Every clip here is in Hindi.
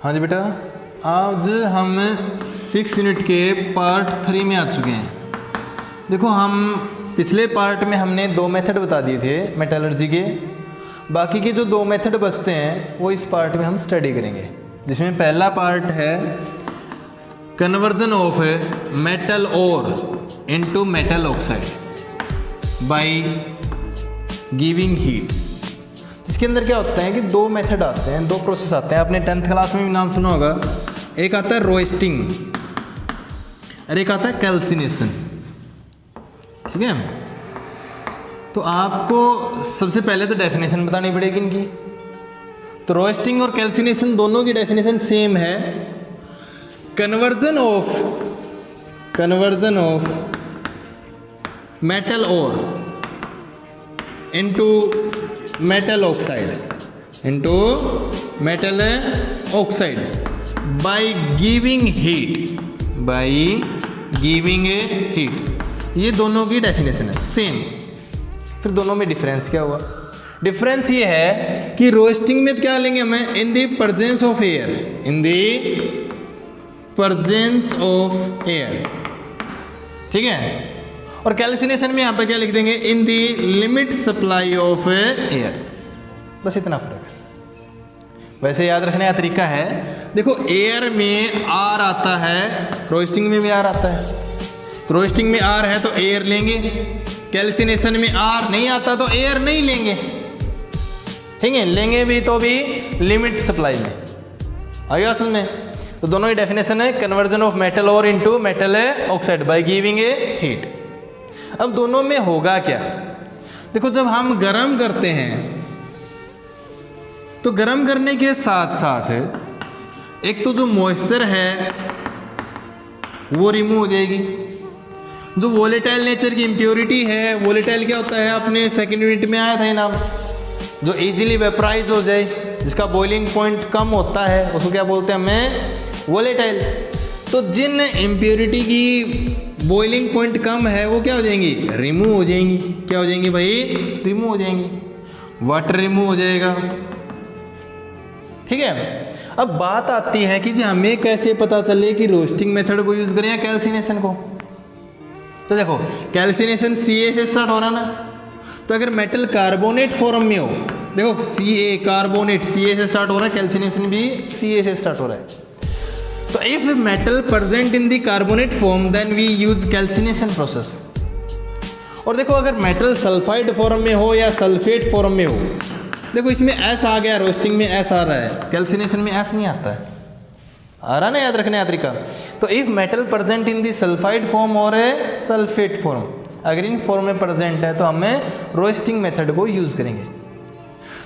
हाँ जी बेटा, आज हम 6 यूनिट के पार्ट 3 में आ चुके हैं। देखो हम पिछले पार्ट में हमने 2 मेथड बता दिए थे मेटलर्जी के। बाकी के जो 2 मेथड बचते हैं वो इस पार्ट में हम स्टडी करेंगे, जिसमें पहला पार्ट है conversion of metal ore into metal oxide by giving heat. इसके अंदर क्या होता है कि 2 मेथड आते हैं, 2 प्रोसेस आते हैं। आपने 10th क्लास में भी नाम सुना होगा। एक आता है रोस्टिंग और एक आता है कैल्सिनेशन। ठीक है, तो आपको सबसे पहले तो डेफिनेशन बतानी पड़ेगी इनकी। तो रोस्टिंग और कैल्सिनेशन दोनों की डेफिनेशन सेम है। Conversion of metal ore into metal oxide by giving heat. ये दोनों की डेफिनेशन है सेम। फिर दोनों में डिफरेंस क्या हुआ? डिफरेंस ये है कि रोस्टिंग में क्या लेंगे हमें, in the presence of air. ठीक है, और कैल्सिनेशन में यहाँ पे क्या लिख देंगे, इन दी लिमिट सप्लाई ऑफ एयर। बस इतना फर्क है। वैसे याद रखने का तरीका है, देखो एयर में आर आता है, रोस्टिंग में भी आर आता है। तो रोस्टिंग में आर है तो एयर लेंगे, कैल्सिनेशन में आर नहीं आता तो एयर नहीं लेंगे। ठीक है, लेंगे भी तो भी लिमिट सप्लाई में आगे असल में। तो दोनों की डेफिनेशन है conversion of metal ore into metal oxide by giving a heat. अब दोनों में होगा क्या? देखो जब हम गर्म करते हैं तो गर्म करने के साथ साथ एक तो जो मॉइस्चर है वो रिमूव हो जाएगी। जो वोलेटाइल नेचर की इम्प्योरिटी है, वोलेटाइल क्या होता है, अपने सेकेंड यूनिट में आया था ये नाम, जो इजीली वेपराइज हो जाए, जिसका बॉइलिंग पॉइंट कम होता है, उसको क्या बोलते हैं हमें, वोलेटाइल। तो जिन इम्प्योरिटी की बॉइलिंग पॉइंट कम है वो क्या हो जाएंगी, रिमूव हो जाएंगी। क्या हो जाएंगी भाई, रिमूव हो जाएंगी। वाटर रिमूव हो जाएगा। ठीक है, अब बात आती है कि जी हमें कैसे पता चले कि रोस्टिंग मेथड को यूज करें या कैल्सिनेशन को। तो देखो कैल्सिनेशन Ca से स्टार्ट हो रहा ना, तो अगर मेटल कार्बोनेट फॉर्म में हो, देखो Ca कार्बोनेट Ca से स्टार्ट हो रहा है, कैल्सिनेशन भी Ca से स्टार्ट हो रहा है। तो if metal present in the carbonate form then we use calcination process. और देखो अगर मेटल सल्फाइड फॉर्म में हो या सल्फेट फॉर्म में हो, देखो इसमें S आ गया, रोस्टिंग में S आ रहा है, कैल्सिनेशन में S नहीं आता है। आ रहा ना, याद रखने का तरीका। तो if metal present in the sulphide form और सल्फेट फॉर्म, अगर इन फॉर्म में प्रेजेंट है तो हमें रोस्टिंग मेथड को यूज करेंगे।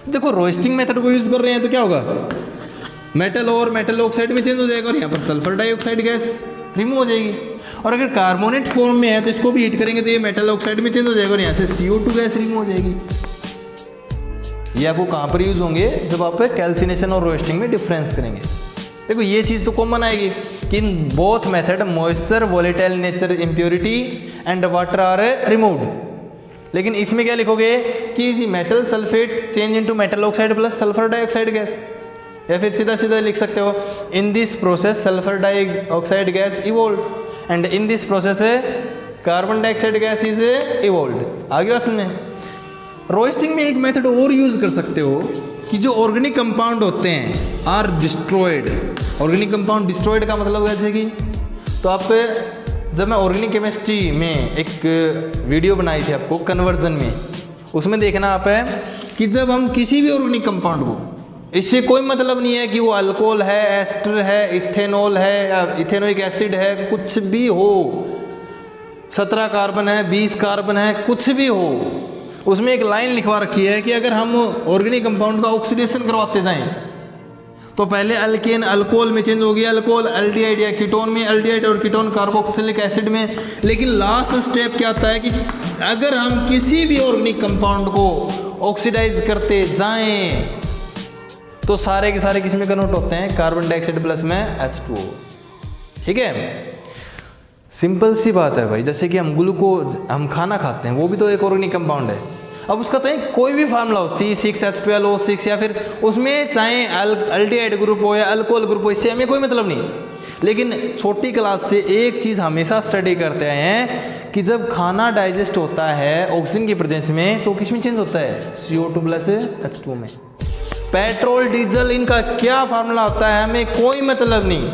देखो रोस्टिंग मेथड को यूज कर रहे हैं तो क्या होगा, मेटल और मेटल ऑक्साइड में चेंज हो जाएगा और यहाँ पर सल्फर डाइऑक्साइड गैस रिमूव हो जाएगी। और अगर कार्बोनेट फॉर्म में है तो इसको भी हीट करेंगे तो ये मेटल ऑक्साइड में चेंज हो जाएगा और यहाँ से CO2 गैस रिमूव हो जाएगी। ये आपको कहाँ पर यूज होंगे, जब आप कैल्सिनेशन और रोस्टिंग में डिफरेंस करेंगे। देखो ये चीज़ तो कॉमन आएगी कि in both method moisture, volatile nature impurity and water are removed. लेकिन इसमें क्या लिखोगे कि जी metal sulphate change into metal oxide plus sulphur dioxide gas, या फिर सीधा सीधा लिख सकते हो in this process sulphur dioxide gas evolve and in this process carbon dioxide gas is evolve. आगे बात समझे। रोस्टिंग में एक मेथड और यूज कर सकते हो कि जो ऑर्गेनिक कंपाउंड होते हैं are destroyed. Organic compound destroyed का मतलब जैसे कि, तो आप जब मैं ऑर्गेनिक केमिस्ट्री में एक वीडियो बनाई थी आपको कन्वर्जन में, उसमें देखना आप है कि जब हम किसी भी ऑर्गेनिक कंपाउंड को, इससे कोई मतलब नहीं है कि वो अल्कोहल है, एस्टर है, इथेनॉल है या इथेनोइक एसिड है, कुछ भी हो, 17 कार्बन है, 20 कार्बन है, कुछ भी हो, उसमें एक लाइन लिखवा रखी है कि अगर हम ऑर्गेनिक कंपाउंड का ऑक्सीडेशन करवाते जाएं तो पहले अल्केन अल्कोहल में चेंज हो गया, अल्कोहल एल्डिहाइड या कीटोन में, एल्डिहाइड और कीटोन कार्बोक्सिलिक एसिड में। लेकिन लास्ट स्टेप क्या आता है कि अगर हम किसी भी ऑर्गेनिक कंपाउंड को ऑक्सीडाइज करते जाएं तो सारे के सारे किस में कन्वर्ट होते हैं, कार्बन डाइऑक्साइड प्लस में H2O। ठीक है, सिंपल सी बात है भाई। जैसे कि हम ग्लूकोज, हम खाना खाते हैं, वो भी तो एक ऑर्गेनिक कंपाउंड है। अब उसका चाहे कोई भी फार्मूला हो, C6H12O6 या फिर उसमें चाहे अल्डिहाइड ग्रुप हो या अल्कोहल ग्रुप हो, इससे हमें कोई मतलब नहीं। लेकिन छोटी क्लास से एक चीज़ हमेशा स्टडी करते हैं कि जब खाना डाइजेस्ट होता है ऑक्सीजन की प्रेजेंस में तो किस में चेंज होता है, CO2 प्लस H2 में। पेट्रोल डीजल इनका क्या फार्मूला होता है हमें कोई मतलब नहीं,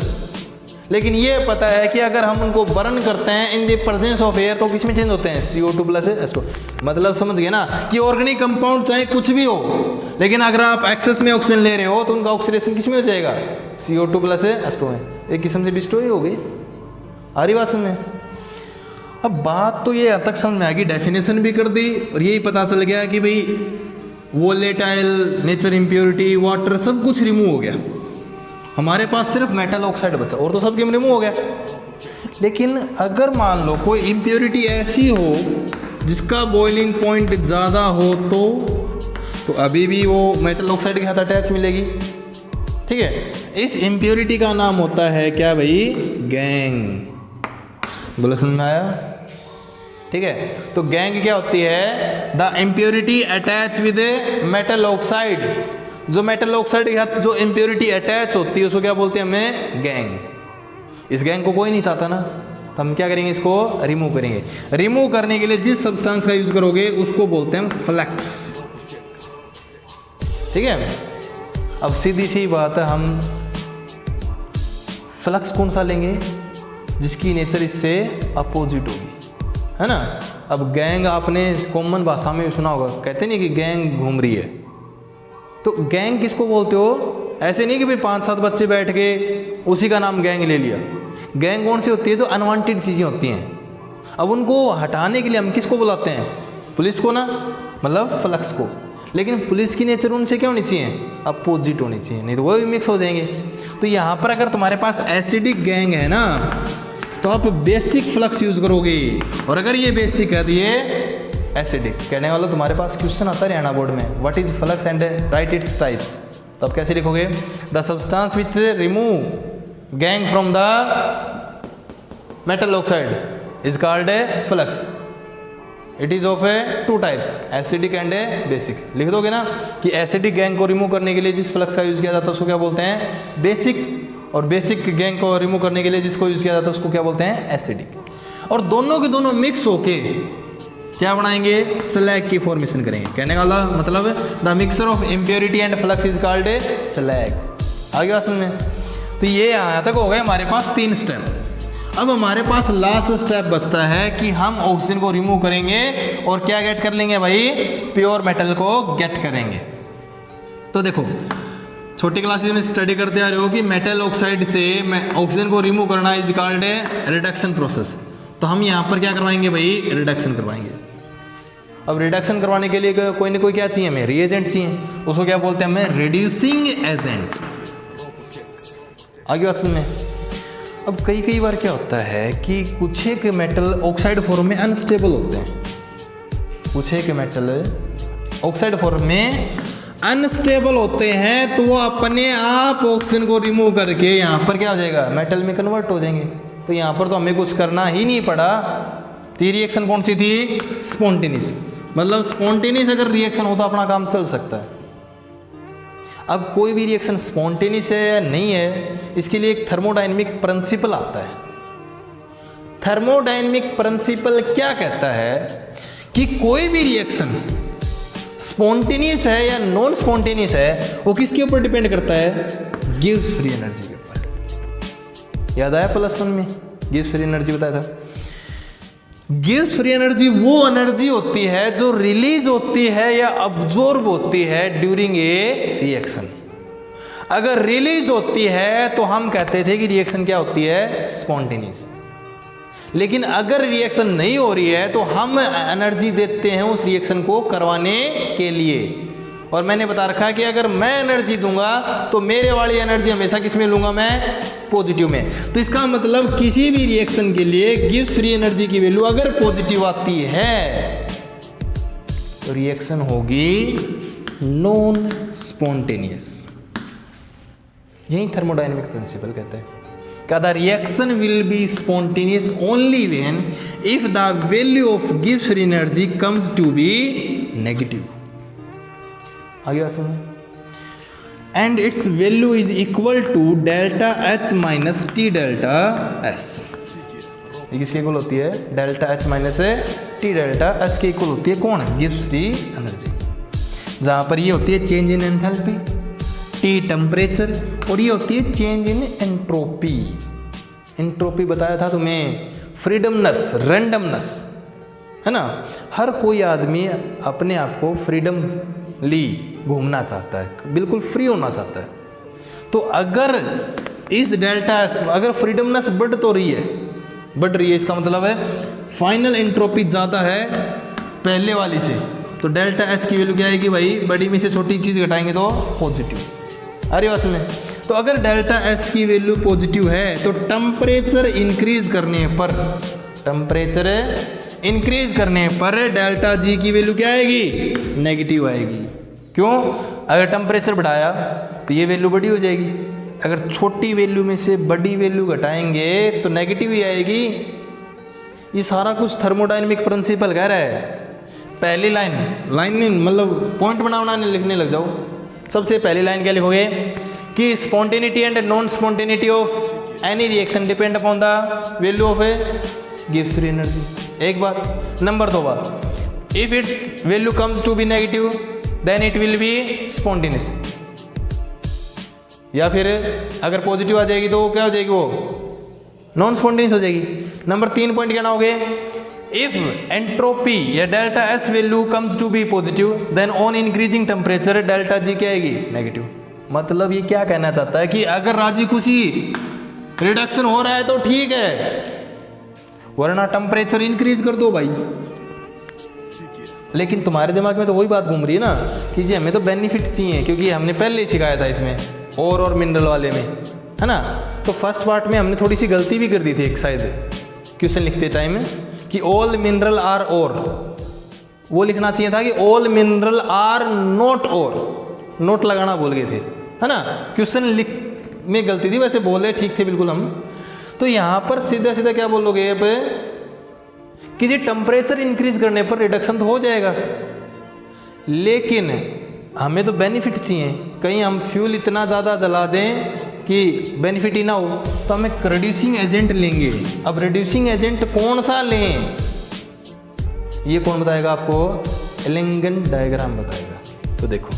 लेकिन ये पता है कि अगर हम उनको बर्न करते हैं in the presence of air तो किस में चेंज होते हैं, CO2 प्लस H2। मतलब समझ गए ना कि ऑर्गेनिक कंपाउंड चाहे कुछ भी हो, लेकिन अगर आप एक्सेस में ऑक्सीजन ले रहे हो तो उनका ऑक्सीडेशन किस में हो जाएगा, CO2 प्लस H2 में। एक किस्म से डिस्ट्रॉय हो गई। आ रही बात समझ में? अब बात तो ये यहाँ तक समझ में आ गई, डेफिनेशन भी कर दी और यही पता चल गया कि भाई वोलेटाइल, नेचर इम्प्योरिटी, वाटर सब कुछ रिमूव हो गया। हमारे पास सिर्फ मेटल ऑक्साइड बचा और तो सब गेम रिमूव हो गया। लेकिन अगर मान लो कोई इम्प्योरिटी ऐसी हो जिसका बॉइलिंग पॉइंट ज़्यादा हो तो अभी भी वो मेटल ऑक्साइड के साथ अटैच मिलेगी। ठीक है, इस इम्प्योरिटी का नाम होता है क्या भाई, गैंग। बोलो समझ में आया? ठीक है, तो गैंग क्या होती है, the impurity attach with a metal oxide. जो मेटल ऑक्साइड के साथ जो इम्प्योरिटी अटैच होती है उसको क्या बोलते हैं हमें, गैंग। इस गैंग को कोई नहीं चाहता ना, तो हम क्या करेंगे, इसको रिमूव करेंगे। रिमूव करने के लिए जिस सब्सटेंस का यूज करोगे उसको बोलते हैं फ्लक्स। ठीक है, अब सीधी सी बात है, हम फ्लक्स कौन सा लेंगे जिसकी नेचर इससे अपोजिट होगी, है ना। अब गैंग आपने कॉमन भाषा में सुना होगा, कहते नहीं कि गैंग घूम रही है, तो गैंग किसको बोलते हो? ऐसे नहीं कि भाई 5-7 बच्चे बैठ के उसी का नाम गैंग ले लिया। गैंग कौन सी होती है, जो अनवांटेड चीज़ें होती हैं। अब उनको हटाने के लिए हम किसको बुलाते हैं, पुलिस को ना, मतलब फ्लक्स को। लेकिन पुलिस की नेचर उनसे क्या होनी चाहिए, अपोजिट होनी चाहिए, नहीं तो वो भी मिक्स हो जाएंगे। तो यहाँ पर अगर तुम्हारे पास एसिडिक गैंग है ना तो आप बेसिक फ्लक्स यूज करोगे, और अगर ये बेसिक है तो ये एसिडिक। कहने वाला तुम्हारे पास क्वेश्चन आता है हरियाणा बोर्ड में, what is flux and right its types. तो आप कैसे लिखोगे, the substance which remove gang from the metal oxide is called a flux. It is of A 2 types, acidic and A basic. लिख दोगे ना कि एसिडिक गैंग को रिमूव करने के लिए जिस फ्लक्स का यूज किया जाता है उसको क्या बोलते हैं, बेसिक, और बेसिक गैंग को रिमूव करने के लिए जिसको यूज किया जाता है उसको क्या बोलते हैं, एसिडिक। और दोनों के दोनों मिक्स होके क्या बनाएंगे, स्लैग की फॉर्मेशन करेंगे। कहने वाला मतलब the mixture of impurity and flux is called a slag. आगे बात समझ में? तो ये यहाँ तक हो गए हमारे पास 3 स्टेप। अब हमारे पास लास्ट स्टेप बचता है कि हम ऑक्सीजन को रिमूव करेंगे और क्या गेट कर लेंगे भाई, प्योर मेटल को गेट करेंगे। तो देखो छोटी क्लासेस में स्टडी करते आ रहे हो कि मेटल ऑक्साइड से ऑक्सीजन को रिमूव करना is called a reduction process. तो हम यहाँ पर क्या करवाएंगे भाई, रिडक्शन करवाएंगे। अब रिडक्शन करवाने के लिए कोई ना कोई क्या चाहिए हमें, रिएजेंट चाहिए। उसको क्या बोलते हैं हमें, रिड्यूसिंग एजेंट। आगे बात समझ में? अब कई बार क्या होता है कि कुछ एक मेटल ऑक्साइड फॉर्म में अनस्टेबल होते हैं, कुछ एक मेटल ऑक्साइड फॉर्म में अनस्टेबल होते हैं, तो वो अपने आप ऑक्सीजन को रिमूव करके यहाँ पर क्या हो जाएगा, मेटल में कन्वर्ट हो जाएंगे। तो यहाँ पर तो हमें कुछ करना ही नहीं पड़ा। तो रिएक्शन कौन सी थी, स्पॉन्टेनियस। मतलब स्पॉन्टेनियस अगर रिएक्शन हो तो अपना काम चल सकता है। अब कोई भी रिएक्शन स्पॉन्टेनियस है या नहीं है, इसके लिए एक थर्मोडायनेमिक प्रिंसिपल आता है। थर्मोडायनेमिक प्रिंसिपल क्या कहता है कि कोई भी रिएक्शन स्पॉन्टेनियस है या नॉन स्पॉन्टेनियस है वो किसके ऊपर डिपेंड करता है, गिव्स फ्री एनर्जी के ऊपर। याद आया +1 में गिव्स फ्री एनर्जी बताया था। गिव्स फ्री एनर्जी वो एनर्जी होती है जो रिलीज होती है या अब्जॉर्ब होती है ड्यूरिंग ए रिएक्शन। अगर रिलीज होती है तो हम कहते थे कि रिएक्शन क्या होती है, स्पॉन्टेनियस। लेकिन अगर रिएक्शन नहीं हो रही है तो हम एनर्जी देते हैं उस रिएक्शन को करवाने के लिए। और मैंने बता रखा है कि अगर मैं एनर्जी दूंगा तो मेरे वाली एनर्जी हमेशा किस में लूंगा, मैं पॉजिटिव में। तो इसका मतलब किसी भी रिएक्शन के लिए गिव्स फ्री एनर्जी की वैल्यू अगर पॉजिटिव आती है तो रिएक्शन होगी नॉन स्पॉन्टेनियस। यही थर्मोडायनेमिक प्रिंसिपल कहते हैं। The reaction will be spontaneous only when if the value of Gibbs free energy comes to be negative. आगे बात सुनिए, and its value is equal to delta H minus T delta S. ये किसके इक्वल होती है? Delta H minus T delta S के इक्वल होती है। कौन? गिब्स फ्री एनर्जी, जहाँ पर ये होती है change in enthalpy, T temperature, और ये होती है चेंज इन एंट्रोपी। एंट्रोपी बताया था तुम्हें, फ्रीडमनेस, रैंडमनेस, है ना। हर कोई आदमी अपने आप को फ्रीडमली घूमना चाहता है, बिल्कुल फ्री होना चाहता है। तो अगर इस डेल्टा एस, अगर फ्रीडमनेस बढ़ रही है, इसका मतलब है फाइनल एंट्रोपी ज़्यादा है पहले वाली से, तो डेल्टा एस की वैल्यू क्या आएगी भाई? बड़ी में से छोटी चीज़ घटाएंगे तो पॉजिटिव। अरे वास में, तो अगर डेल्टा एस की वैल्यू पॉजिटिव है तो टेम्परेचर इंक्रीज करने पर, डेल्टा जी की वैल्यू क्या आएगी? नेगेटिव आएगी। क्यों? अगर टेम्परेचर बढ़ाया तो ये वैल्यू बड़ी हो जाएगी, अगर छोटी वैल्यू में से बड़ी वैल्यू घटाएंगे तो नेगेटिव ही आएगी। ये सारा कुछ थर्मोडायनेमिक प्रिंसिपल कह रहा है। पहली लाइन में मतलब पॉइंट बनाने लिखने लग जाओ। सबसे पहली लाइन क्या लिखोगे कि spontaneity and non spontaneity of any reaction depend upon the value of a गिव्स फ्री एनर्जी। एक बात। नंबर 2 बात, if its value comes to be negative then it will be spontaneous, या फिर अगर पॉजिटिव आ जाएगी तो क्या हो जाएगी? वो नॉन स्पॉन्टेनियस हो जाएगी। नंबर 3 पॉइंट क्या ना हो गए, इफ एंट्रोपी या delta S value comes to be positive then on increasing temperature delta G क्या आएगी? नेगेटिव। मतलब ये क्या कहना चाहता है कि अगर राजी खुशी रिडक्शन हो रहा है तो ठीक है, वरना टेम्परेचर इंक्रीज कर दो भाई। लेकिन तुम्हारे दिमाग में तो वही बात घूम रही है ना कि जी हमें तो बेनिफिट चाहिए, क्योंकि हमने पहले ही सिखाया था इसमें और मिनरल वाले में, है ना। तो फर्स्ट पार्ट में हमने थोड़ी सी गलती भी कर दी थी एक शायद क्वेश्चन लिखते टाइम में कि ऑल मिनरल आर और, वो लिखना चाहिए था कि ऑल मिनरल आर नॉट और, नोट लगाना भूल गए थे, है ना। क्वेश्चन लिख में गलती थी, वैसे बोले ठीक थे बिल्कुल हम। तो यहाँ पर सीधा सीधा क्या बोलोगे अब कि जी टेम्परेचर इंक्रीज करने पर रिडक्शन तो हो जाएगा, लेकिन हमें तो बेनिफिट चाहिए। कहीं हम फ्यूल इतना ज़्यादा जला दें कि बेनिफिट ही ना हो, तो हम एक रिड्यूसिंग एजेंट लेंगे। अब रिड्यूसिंग एजेंट कौन सा लें, ये कौन बताएगा आपको? एलिंगन डायग्राम बताएगा। तो देखो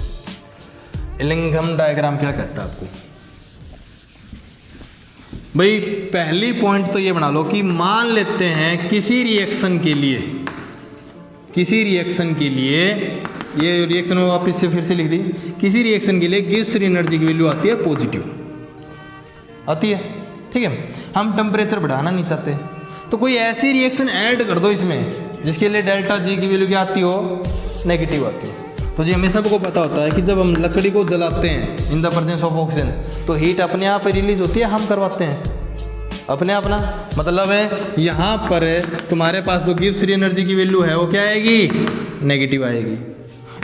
एलिंगम डायग्राम क्या कहता है आपको भाई। पहली पॉइंट तो ये बना लो कि मान लेते हैं किसी रिएक्शन के लिए ये रिएक्शन में वापस से फिर से लिख दी, किसी रिएक्शन के लिए गिव्स फ्री एनर्जी की वैल्यू आती है पॉजिटिव, आती है, ठीक है। हम टेम्परेचर बढ़ाना नहीं चाहते, तो कोई ऐसी रिएक्शन ऐड कर दो इसमें जिसके लिए डेल्टा जी की वैल्यू क्या आती हो? नेगेटिव आती हो। तो जी हमें सबको पता होता है कि जब हम लकड़ी को जलाते हैं in the presence of oxygen, तो हीट अपने आप रिलीज होती है, हम करवाते हैं अपने आप ना। मतलब है यहाँ पर तुम्हारे पास जो गिव्स फ्री एनर्जी की वैल्यू है वो क्या आएगी? नेगेटिव आएगी।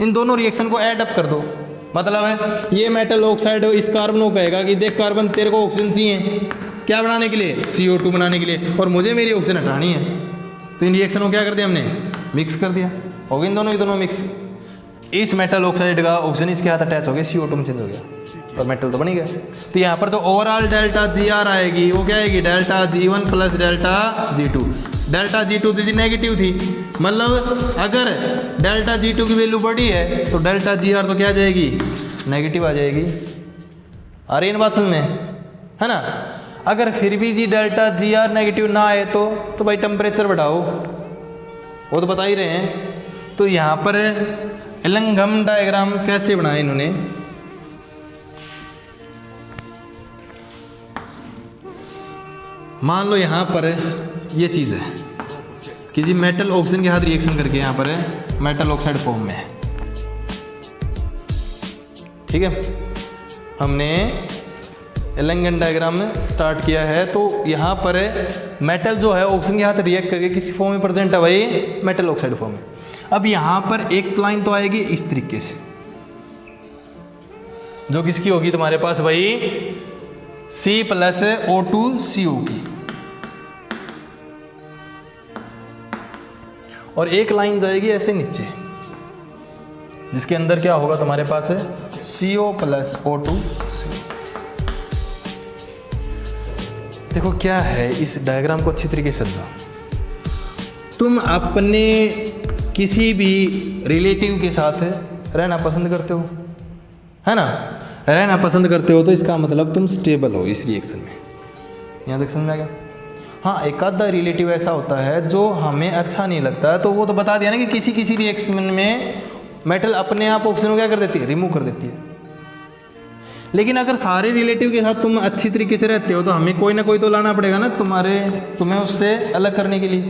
इन दोनों रिएक्शन को ऐड अप कर दो, मतलब है ये मेटल ऑक्साइड इस कार्बन को कहेगा कि देख कार्बन तेरे को ऑक्सीजन चाहिए क्या बनाने के लिए? CO2 बनाने के लिए, और मुझे मेरी ऑक्सीजन हटानी है। तो इन रिएक्शन को क्या कर दिया हमने? मिक्स कर दिया, हो गए इन दोनों के दोनों मिक्स। इस मेटल ऑक्साइड का ऑक्सीजन इसके हाथ अटैच हो गया, CO2 में चेंज हो गया और मेटल तो बन गया। तो यहाँ पर जो ओवरऑल डेल्टा GR आएगी वो क्या आएगी? Delta G1 plus delta G2। Delta G2 तो नेगेटिव थी, मतलब अगर डेल्टा G2 की वैल्यू बड़ी है तो डेल्टा GR तो क्या आ जाएगी? नेगेटिव आ जाएगी। आ रही इन बात समझ में, है ना। अगर फिर भी जी डेल्टा GR नेगेटिव ना आए तो भाई टेम्परेचर बढ़ाओ, वो तो बता ही रहे हैं। तो यहाँ पर एलिंगम डायग्राम कैसे बनाया इन्होंने? मान लो यहाँ पर ये चीज़ है कि जी मेटल ऑक्सीजन के साथ रिएक्शन करके यहाँ पर मेटल ऑक्साइड फॉर्म में है, ठीक है। हमने एलिंगम डायग्राम में स्टार्ट किया है, तो यहाँ पर मेटल जो है ऑक्सीजन के साथ रिएक्ट करके किसी फॉर्म में प्रेजेंट है भाई? मेटल ऑक्साइड फॉर्म में। अब यहाँ पर एक लाइन तो आएगी इस तरीके से, जो किसकी होगी तुम्हारे पास भाई? C प्लस O2CO की, और एक लाइन जाएगी ऐसे नीचे, जिसके अंदर क्या होगा तुम्हारे पास है CO प्लस O2। देखो क्या है, इस डायग्राम को अच्छी तरीके से समझो। तुम अपने किसी भी रिलेटिव के साथ रहना पसंद करते हो, है ना, रहना पसंद करते हो, तो इसका मतलब तुम स्टेबल हो इस रिएक्शन में। यहाँ तक समझ में आ गया? हाँ, एक आधा रिलेटिव ऐसा होता है जो हमें अच्छा नहीं लगता, तो वो तो बता दिया ना कि किसी किसी रिएक्शन में मेटल अपने आप ऑक्सीजन को क्या कर देती है, रिमूव कर देती है। लेकिन अगर सारे रिलेटिव के साथ तुम अच्छी तरीके से रहते हो तो हमें कोई ना कोई तो लाना पड़ेगा ना तुम्हें उससे अलग करने के लिए,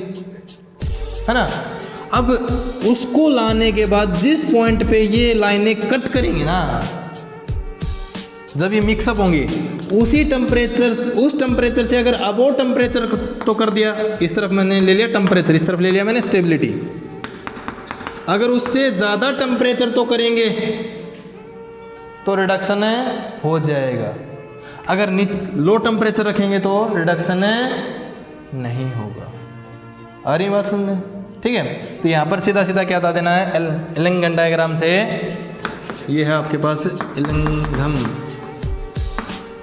है ना। अब उसको लाने के बाद जिस पॉइंट पे ये लाइनें कट करेंगी ना, जब ये मिक्सअप होंगी, उस टेम्परेचर से अगर अबो टेम्परेचर तो कर दिया, इस तरफ मैंने ले लिया टेम्परेचर, इस तरफ ले लिया मैंने स्टेबिलिटी। अगर उससे ज़्यादा टेम्परेचर तो करेंगे तो रिडक्शन हो जाएगा, अगर लो टेम्परेचर रखेंगे तो रिडक्शन नहीं होगा। आ रही बात समझ में? ठीक है, तो यहाँ पर सीधा सीधा क्या बता देना है, एलंगम डायग्राम से, ये है आपके पास एलंगम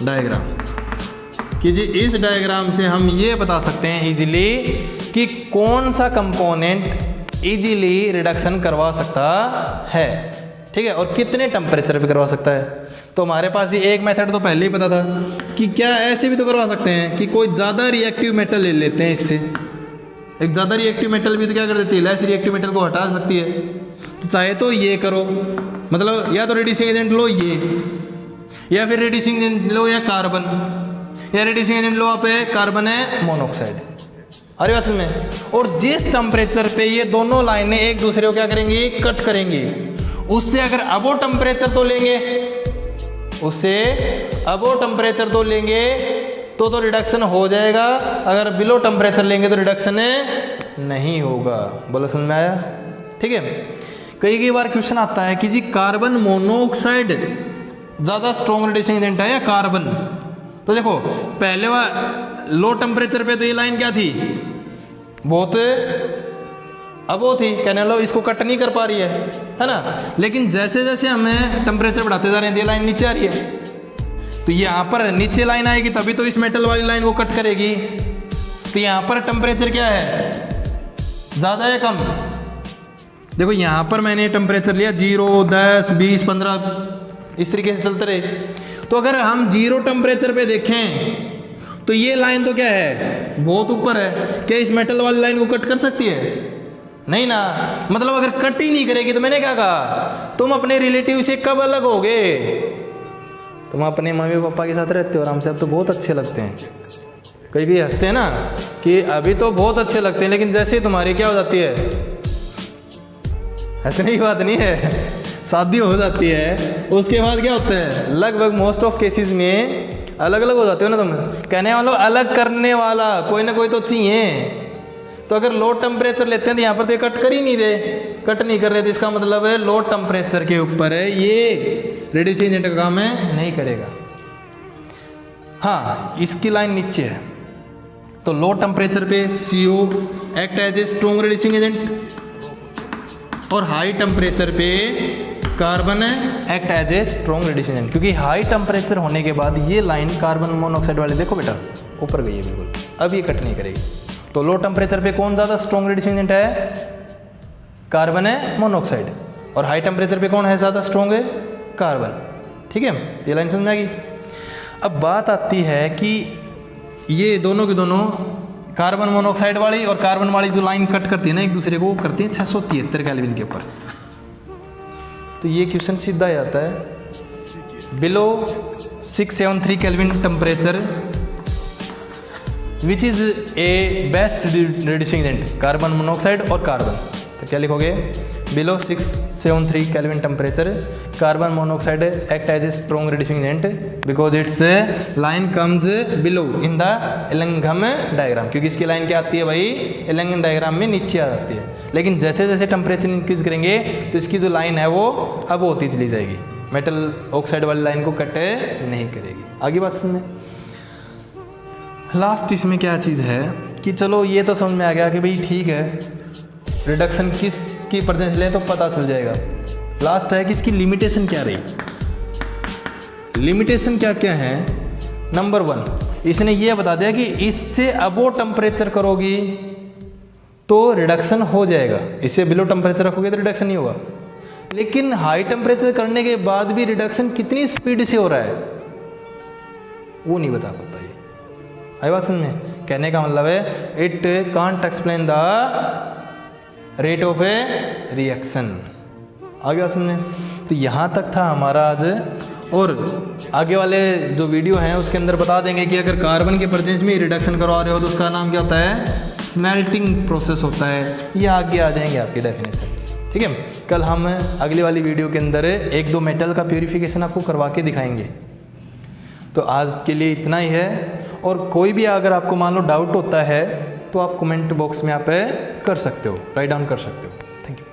डायग्राम, कि जी इस डायग्राम से हम ये बता सकते हैं इजीली कि कौन सा कंपोनेंट इजीली रिडक्शन करवा सकता है, ठीक है, और कितने टेम्परेचर पे करवा सकता है। तो हमारे पास ये एक मेथड तो पहले ही पता था कि क्या ऐसे भी तो करवा सकते हैं कि कोई ज़्यादा रिएक्टिव मेटल ले लेते हैं, इससे एक ज़्यादा रिएक्टिव मेटल भी तो क्या कर देती है, लेस रिएक्टिव मेटल को हटा सकती है। तो चाहे तो ये करो, मतलब या तो रेड्यूसिंग एजेंट लो ये, या फिर रेड्यूसिंग एजेंट लो या कार्बन, या रेड्यूसिंग एजेंट लो आप कार्बन मोनोऑक्साइड। अरे बात में, और जिस टेम्परेचर पे ये दोनों लाइनें एक दूसरे को क्या करेंगी, कट करेंगी, उससे अगर अबो टेम्परेचर तो लेंगे, उससे अबो टेम्परेचर तो लेंगे तो रिडक्शन हो जाएगा, अगर बिलो टेम्परेचर लेंगे तो रिडक्शन नहीं होगा। बोलो समझ में आया? ठीक है, कई बार क्वेश्चन आता है कि जी कार्बन मोनोऑक्साइड ज़्यादा स्ट्रॉन्ग रिड्यूसिंग एजेंट है या कार्बन। तो देखो पहले लो टेम्परेचर पे तो ये लाइन क्या थी, बहुत अबो थी, कहने लो इसको कट नहीं कर पा रही है ना। लेकिन जैसे जैसे हमें टेम्परेचर बढ़ाते जा रहे हैं ये लाइन नीचे आ रही है, तो यहाँ पर नीचे लाइन आएगी तभी तो इस मेटल वाली लाइन को कट करेगी। तो यहाँ पर टेम्परेचर क्या है, ज़्यादा है कम। देखो यहाँ पर मैंने टेम्परेचर लिया 0, 10, 20, 15 इस तरीके से चलते रहे। तो अगर हम 0 टेम्परेचर पे देखें तो ये लाइन तो क्या है, बहुत ऊपर है, क्या इस मेटल वाली लाइन को कट कर सकती है? नहीं ना। मतलब अगर कट ही नहीं करेगी तो मैंने क्या कहा, तुम अपने रिलेटिव से कब अलग होगे? तुम अपने मम्मी पापा के साथ रहते हो आराम से, अब तो बहुत अच्छे लगते हैं। कई भी हंसते हैं ना कि अभी तो बहुत अच्छे लगते हैं, लेकिन जैसे ही तुम्हारी क्या हो जाती है, हंसने की बात नहीं है, शादी हो जाती है, उसके बाद क्या होता है, लगभग मोस्ट ऑफ केसेस में अलग अलग हो जाते हो ना तुम। कहने वालों अलग करने वाला कोई ना कोई तो चाहिए। तो अगर लो टेम्परेचर लेते हैं तो यहाँ पर तो कट कर ही नहीं रहे, कट नहीं कर रहे, तो इसका मतलब है लो टेम्परेचर के ऊपर है ये रिड्यूसिंग एजेंट का काम है, नहीं करेगा। हाँ, इसकी लाइन नीचे है तो लो टेम्परेचर पे CO act as a strong reducing agent, और हाई टेम्परेचर पे carbon act as a strong reducing agent. क्योंकि हाई टेम्परेचर होने के बाद ये लाइन कार्बन मोनोऑक्साइड वाली देखो बेटा ऊपर गई है बिल्कुल, अब ये कट नहीं करेगी। तो लो टेम्परेचर पे कौन ज़्यादा स्ट्रॉन्ग रिड्यूसिंग एजेंट है, कार्बन मोनोऑक्साइड, और हाई टेम्परेचर पे कौन है ज़्यादा स्ट्रॉन्ग है, कार्बन। ठीक है, ये लाइन समझ में आ गई। अब बात आती है कि ये दोनों के दोनों कार्बन मोनोऑक्साइड वाली और कार्बन वाली जो लाइन कट करती है ना एक दूसरे को, करती है 673 केल्विन के ऊपर। तो ये क्वेश्चन सीधा आ जाता है, below 673 kelvin temperature which is a best reducing agent, carbon monoxide और कार्बन। तो क्या लिखोगे, below 673 kelvin temperature carbon monoxide act as a strong reducing agent because its line comes below in the Ellingham diagram. क्योंकि इसकी लाइन क्या आती है भाई, एलंगम डायग्राम में नीचे आ जाती है। लेकिन जैसे जैसे टेम्परेचर इंक्रीज करेंगे तो इसकी जो लाइन है वो अब होती चली जाएगी, मेटल ऑक्साइड वाली लाइन को कट नहीं करेगी। आगे बात समझ में। लास्ट इसमें क्या चीज़ है कि चलो ये तो समझ में आ गया कि भाई ठीक है रिडक्शन किस की प्रेजेंस ले तो पता चल जाएगा, लास्ट है कि इसकी लिमिटेशन क्या रही। लिमिटेशन क्या क्या है। नंबर 1 इसने ये बता दिया कि इससे अबो टेम्परेचर करोगी तो रिडक्शन हो जाएगा, इससे बिलो टेम्परेचर रखोगे तो रिडक्शन नहीं होगा। लेकिन हाई टेम्परेचर करने के बाद भी रिडक्शन कितनी स्पीड से हो रहा है वो नहीं बता पाता ये। आई बात समझ में? कहने का मतलब है it can't explain the rate of A reaction. आगे बात समझ में? तो यहाँ तक था हमारा आज, और आगे वाले जो वीडियो हैं उसके अंदर बता देंगे कि अगर कार्बन के प्रेजेंस में रिडक्शन करवा रहे हो तो उसका नाम क्या होता है, स्मेल्टिंग प्रोसेस होता है। ये आगे आ जाएंगे आपकी डेफिनेशन, ठीक है। कल हम अगली वाली वीडियो के अंदर 1-2 मेटल का प्योरीफिकेशन आपको करवा के दिखाएंगे। तो आज के लिए इतना ही है, और कोई भी अगर आपको मान लो डाउट होता है तो आप कमेंट बॉक्स में आप कर सकते हो, राइट डाउन कर सकते हो। Thank you.